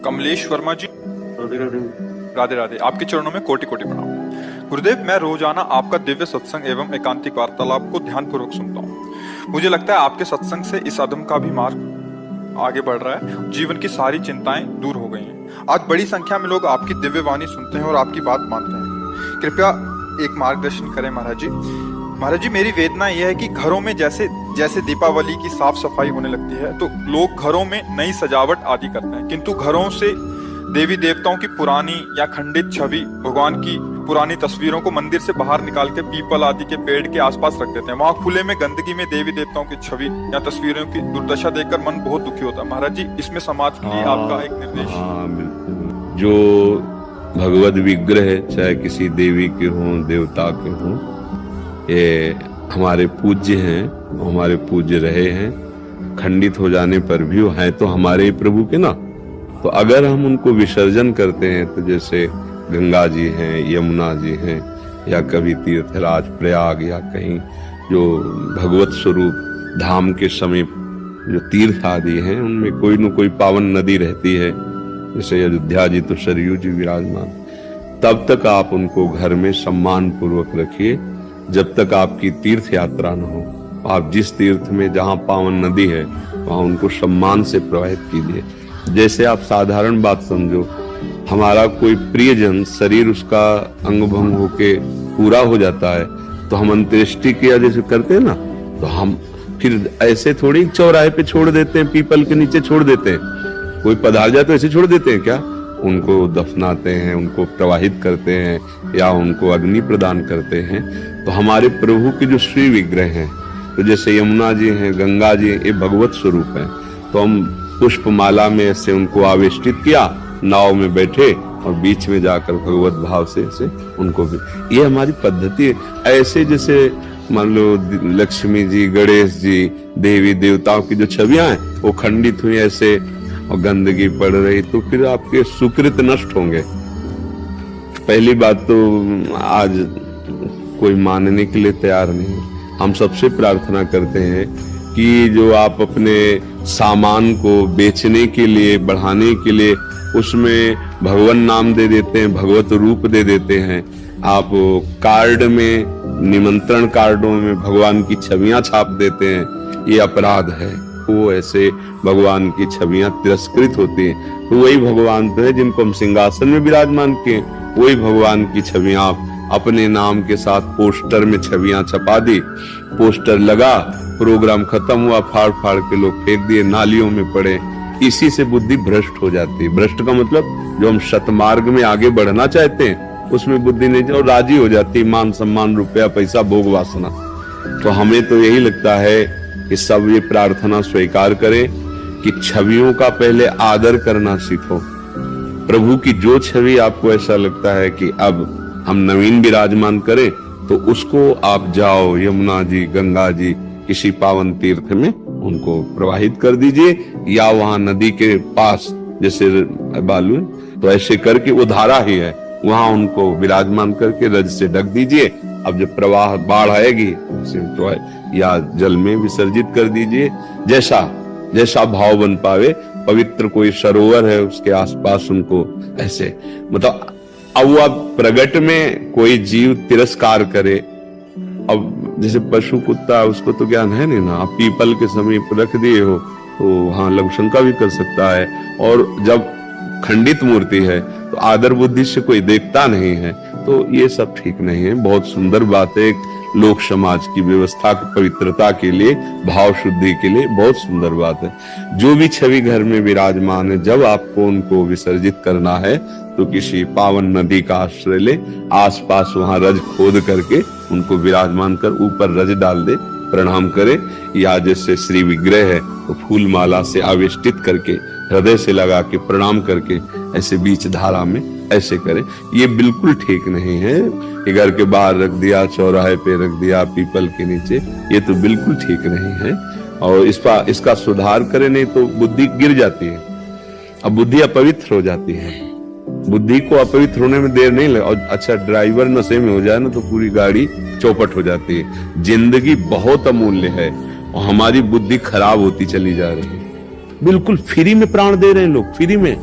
कमलेश वर्मा जी, राधे राधे। आपके चरणों में कोटि कोटि प्रणाम। गुरुदेव, मैं रोजाना आपका दिव्य सत्संग एवं एकांतिक वार्तालाप को ध्यानपूर्वक सुनता हूँ। मुझे लगता है आपके सत्संग से इस अधम का भी मार्ग आगे बढ़ रहा है, जीवन की सारी चिंताएं दूर हो गई हैं। आज बड़ी संख्या में लोग आपकी दिव्य वाणी सुनते हैं और आपकी बात मानते हैं। कृपया एक मार्गदर्शन करें महाराज जी। महाराज जी, मेरी वेदना यह है कि घरों में जैसे जैसे दीपावली की साफ सफाई होने लगती है तो लोग घरों में नई सजावट आदि करते हैं, किंतु घरों से देवी देवताओं की पुरानी या खंडित छवि, भगवान की पुरानी तस्वीरों को मंदिर से बाहर निकाल के पीपल आदि के पेड़ के आसपास रख देते हैं। वहां खुले में गंदगी में देवी देवताओं की छवि या तस्वीरों की दुर्दशा देखकर मन बहुत दुखी होता है। महाराज जी, इसमें समाज के लिए आपका एक निर्देश। जो भगवद विग्रह चाहे किसी देवी के हों, देवता के हों, ये हमारे पूज्य हैं, हमारे पूज्य रहे हैं। खंडित हो जाने पर भी वो हैं तो हमारे ही प्रभु के ना। तो अगर हम उनको विसर्जन करते हैं, तो जैसे गंगा जी हैं, यमुना जी हैं, या कभी तीर्थराज प्रयाग या कहीं जो भगवत स्वरूप धाम के समीप जो तीर्थ आदि हैं, उनमें कोई न कोई पावन नदी रहती है। जैसे अयोध्या जी तो सरयू जी विराजमान। तब तक आप उनको घर में सम्मान पूर्वक रखिए जब तक आपकी तीर्थ यात्रा न हो। आप जिस तीर्थ में जहाँ पावन नदी है वहां उनको सम्मान से प्रवाहित कीजिए। जैसे आप साधारण बात समझो, हमारा कोई प्रियजन शरीर उसका अंग भंग होके पूरा हो जाता है तो हम अंत्येष्टि क्रिया जैसे करते हैं ना, तो हम फिर ऐसे थोड़ी चौराहे पे छोड़ देते हैं, पीपल के नीचे छोड़ देते हैं। कोई पधार जाए तो ऐसे छोड़ देते हैं क्या? उनको दफनाते हैं, उनको प्रवाहित करते हैं या उनको अग्नि प्रदान करते हैं। तो हमारे प्रभु के जो श्री विग्रह हैं, तो जैसे यमुना जी हैं, गंगा जी हैं, ये भगवत स्वरूप हैं। तो हम पुष्पमाला में ऐसे उनको आवेष्टित किया, नाव में बैठे और बीच में जाकर भगवत भाव से ऐसे उनको भी, ये हमारी पद्धति है। ऐसे जैसे मान लो लक्ष्मी जी, गणेश जी, देवी देवताओं की जो छवियां हैं वो खंडित हुई ऐसे और गंदगी पड़ रही, तो फिर आपके सुकृत नष्ट होंगे। पहली बात तो आज कोई मानने के लिए तैयार नहीं। हम सबसे प्रार्थना करते हैं कि जो आप अपने सामान को बेचने के लिए, बढ़ाने के लिए उसमें भगवान नाम दे देते हैं, भगवत रूप दे देते हैं। आप कार्ड में, निमंत्रण कार्डों में भगवान की छवियां छाप देते हैं, ये अपराध है। वो ऐसे भगवान की छवियां तिरस्कृत होती हैं। तो वही भगवान तो है जिनको हम सिंहासन में विराजमान किए, वही भगवान की छवियां आप अपने नाम के साथ पोस्टर में छवियां छपा दी, पोस्टर लगा, प्रोग्राम खत्म हुआ, फाड़ फाड़ के लोग फेंक दिए, नालियों में पड़े। इसी से बुद्धि भ्रष्ट हो जाती है। भ्रष्ट का मतलब जो हम सतमार्ग में आगे बढ़ना चाहते हैं उसमें बुद्धि नहीं, और राजी हो जाती, मान सम्मान, रुपया पैसा, भोग वासना। तो हमें तो यही लगता है कि सब ये प्रार्थना स्वीकार करें कि छवियों का पहले आदर करना सीखो। प्रभु की जो छवि आपको ऐसा लगता है कि अब हम नवीन विराजमान करें, तो उसको आप जाओ यमुना जी, गंगा जी, किसी पावन तीर्थ में उनको प्रवाहित कर दीजिए, या वहां नदी के पास जैसे बालू, तो ऐसे करके वो धारा ही है, वहां उनको विराजमान करके रज से ढक दीजिए। अब जब प्रवाह बाढ़ आएगी तो या जल में विसर्जित कर दीजिए, जैसा जैसा भाव बन पावे। पवित्र कोई सरोवर है उसके आसपास उनको ऐसे, मतलब अब वो अब प्रगट में कोई जीव तिरस्कार करे, अब जैसे पशु कुत्ता उसको तो ज्ञान है नहीं ना, आप पीपल के समीप रख दिए हो तो हाँ लघु शंका भी कर सकता है। और जब खंडित मूर्ति है तो आदर बुद्धि से कोई देखता नहीं है, तो ये सब ठीक नहीं है। बहुत सुंदर बात है, लोक समाज की व्यवस्था की पवित्रता के लिए, भाव शुद्धि के लिए बहुत सुंदर बात है। जो भी छवि घर में विराजमान है, जब आपको उनको विसर्जित करना है तो किसी पावन नदी का आश्रय ले, आसपास वहां रज खोद करके उनको विराजमान कर ऊपर रज डाल दे, प्रणाम करे। या जैसे श्री विग्रह है तो फूल माला से आवेष्टित करके हृदय से लगा के प्रणाम करके ऐसे बीच धारा में ऐसे करें। ये बिल्कुल ठीक नहीं है कि घर के बाहर रख दिया, चौराहे पे रख दिया, पीपल के नीचे, ये तो बिल्कुल ठीक नहीं है। और इसका सुधार करें, नहीं तो बुद्धि गिर जाती है। अब बुद्धि अपवित्र हो जाती है। बुद्धि को अपवित्र होने में देर नहीं लगे। और अच्छा ड्राइवर नशे में हो जाए ना तो पूरी गाड़ी चौपट हो जाती है। जिंदगी बहुत अमूल्य है और हमारी बुद्धि खराब होती चली जा रही है। बिल्कुल फ्री में प्राण दे रहे हैं लोग, फ्री में।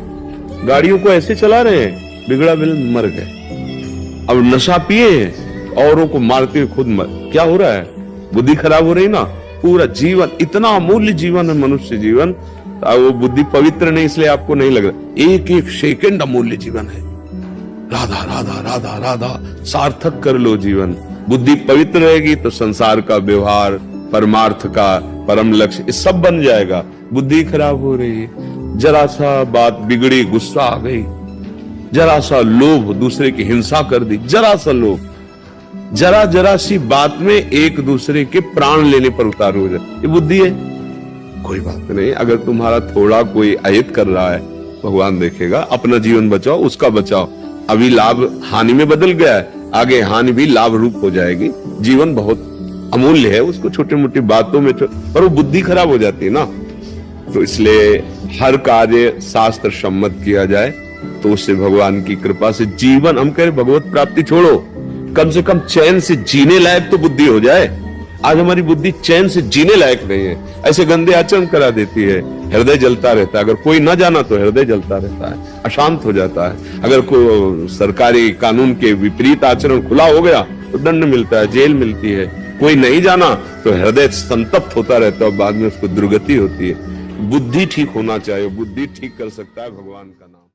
गाड़ियों को ऐसे चला रहे हैं, बिगड़ा बिलन मर गए। अब नशा पिए हैं, औरों को मारते हुए खुद मर, क्या हो रहा है? बुद्धि खराब हो रही ना। पूरा जीवन, इतना अमूल्य जीवन है मनुष्य जीवन, वो बुद्धि पवित्र नहीं इसलिए आपको नहीं लग रहा। एक एक सेकंड अमूल्य जीवन है। राधा राधा राधा राधा सार्थक कर लो जीवन। बुद्धि पवित्र रहेगी तो संसार का व्यवहार, परमार्थ का परम लक्ष्य, ये सब बन जाएगा। बुद्धि खराब हो रही है, जरा सा बात बिगड़ी, गुस्सा आ गई, जरा सा लोभ, दूसरे की हिंसा कर दी, जरा सा लोभ, जरा जरा सी बात में एक दूसरे के प्राण लेने पर उतारू हो जाए, ये बुद्धि है। कोई बात नहीं, अगर तुम्हारा थोड़ा कोई अहित कर रहा है, भगवान देखेगा, अपना जीवन बचाओ, उसका बचाओ। अभी लाभ हानि में बदल गया है, आगे हानि भी लाभ रूप हो जाएगी। जीवन बहुत अमूल्य है, उसको छोटी मोटी बातों में पर वो बुद्धि खराब हो जाती है ना। तो इसलिए हर कार्य शास्त्र सम्मत किया जाए तो उससे भगवान की कृपा से जीवन, हम कह रहे भगवत प्राप्ति छोड़ो, कम से कम चैन से जीने लायक तो बुद्धि हो जाए। आज हमारी बुद्धि चैन से जीने लायक नहीं है, ऐसे गंदे आचरण करा देती है, हृदय जलता रहता है। अगर कोई ना जाना तो हृदय जलता रहता है, अशांत हो जाता है। अगर कोई सरकारी कानून के विपरीत आचरण खुला हो गया तो दंड मिलता है, जेल मिलती है। कोई नहीं जाना तो हृदय संतप्त होता रहता है और बाद में उसको दुर्गति होती है। बुद्धि ठीक होना चाहिए, बुद्धि ठीक कर सकता है भगवान का नाम।